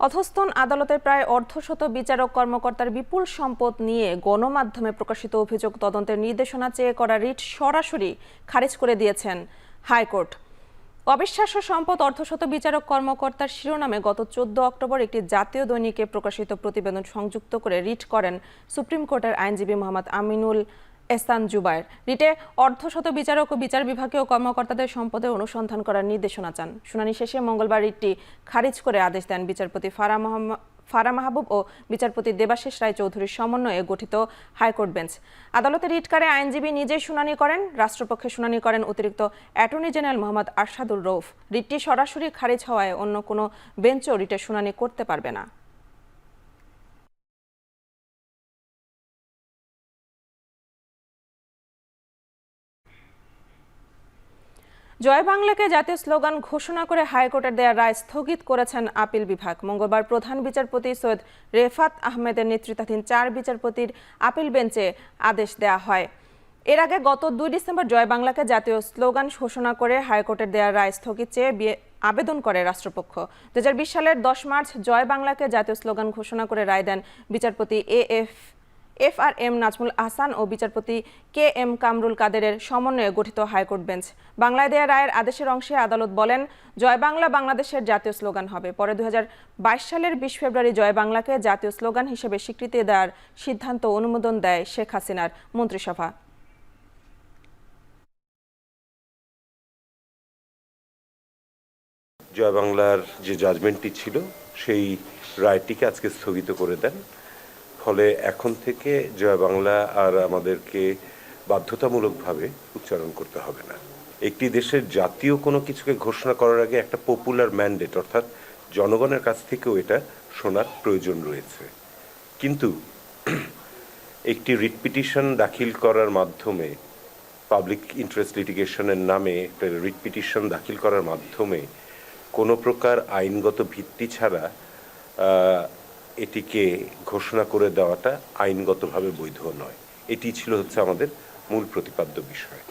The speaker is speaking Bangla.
অধস্তন আদালতের প্রায় অর্ধশত বিচারক কর্মকর্তার বিপুল সম্পদ নিয়ে গণমাধ্যমে প্রকাশিত অভিযোগ তদন্তের নির্দেশনা চেয়ে করা রিট সরাসরি খারিজ করে দিয়েছেন হাইকোর্ট। অবিশ্বাস্য সম্পদ অর্ধশত বিচারক কর্মকর্তার শিরোনামে গত 14 অক্টোবর একটি জাতীয় দৈনিকে প্রকাশিত প্রতিবেদন সংযুক্ত করে রিট করেন সুপ্রিম কোর্টের আইনজীবী মোহাম্মদ আমিনুল এহসান জুবায়ের। রিটে অর্ধশত বিচারক ও বিচার বিভাগীয় কর্মকর্তাদের সম্পদের অনুসন্ধান করার নির্দেশনা চান। শুনানি শেষে মঙ্গলবার রিটটি খারিজ করে আদেশ দেন বিচারপতি ফারা মাহবুব ও বিচারপতি দেবাশিস রায় চৌধুরীর সমন্বয়ে গঠিত হাইকোর্ট বেঞ্চ। আদালতে রিটকারে আইনজীবী নিজেই শুনানি করেন। রাষ্ট্রপক্ষে শুনানি করেন অতিরিক্ত অ্যাটর্নি জেনারেল মোহাম্মদ আরশাদুর রৌফ। রিটটি সরাসরি খারিজ হওয়ায় অন্য কোনো বেঞ্চও রিটের শুনানি করতে পারবে না। জয় বাংলাকে জাতীয় স্লোগান ঘোষণা করে হাইকোর্টের দেয়া রায় স্থগিত করেছেন আপিল বিভাগ। মঙ্গলবার প্রধান বিচারপতি সৈয়দ রেফাত আহমেদের নেতৃত্বাধীন 4 বিচারপতির আপিল বেঞ্চে আদেশ দেয়া হয়। এর আগে গত 2 ডিসেম্বর জয় বাংলাকে জাতীয় স্লোগান ঘোষণা করে হাইকোর্টের দেয়া রায় স্থগিত চেয়ে আবেদন করে রাষ্ট্রপক্ষ। 2020 সালের 10 মার্চ জয় বাংলাকে জাতীয় স্লোগান ঘোষণা করে রায় দেন বিচারপতি FRM নাজমুল আহসান ও বিচারপতি KM কামরুল কাদেরের সমন্বয়ে গঠিত হাইকোর্ট বেঞ্চ। বাংলায় দেয়া রায়ের আদেশের অংশে আদালত বলেন, জয় বাংলা বাংলাদেশের জাতীয় স্লোগান হবে। পরে 2022 সালের 20 ফেব্রুয়ারি জয় বাংলাকে জাতীয় স্লোগান হিসেবে স্বীকৃতি দেওয়ার সিদ্ধান্ত অনুমোদন দেয় শেখ হাসিনার মন্ত্রিসভা। জয় বাংলার যে জাজমেন্টটি ছিল সেই রায়টিকে আজকে স্থগিত করে দেন। ফলে এখন থেকে জয় বাংলা আর আমাদেরকে বাধ্যতামূলকভাবে উচ্চারণ করতে হবে না। একটি দেশের জাতীয় কোনো কিছুকে ঘোষণা করার আগে একটা পপুলার ম্যান্ডেট অর্থাৎ জনগণের কাছ থেকেও এটা শোনার প্রয়োজন রয়েছে। কিন্তু একটি রিট পিটিশন দাখিল করার মাধ্যমে, পাবলিক ইন্টারেস্ট লিটিগেশনের নামে একটা রিট পিটিশন দাখিল করার মাধ্যমে কোনো প্রকার আইনগত ভিত্তি ছাড়া এটিকে ঘোষণা করে দেওয়াটা আইনগতভাবে বৈধ নয়। এটি ছিল আমাদের মূল প্রতিপাদ্য বিষয়।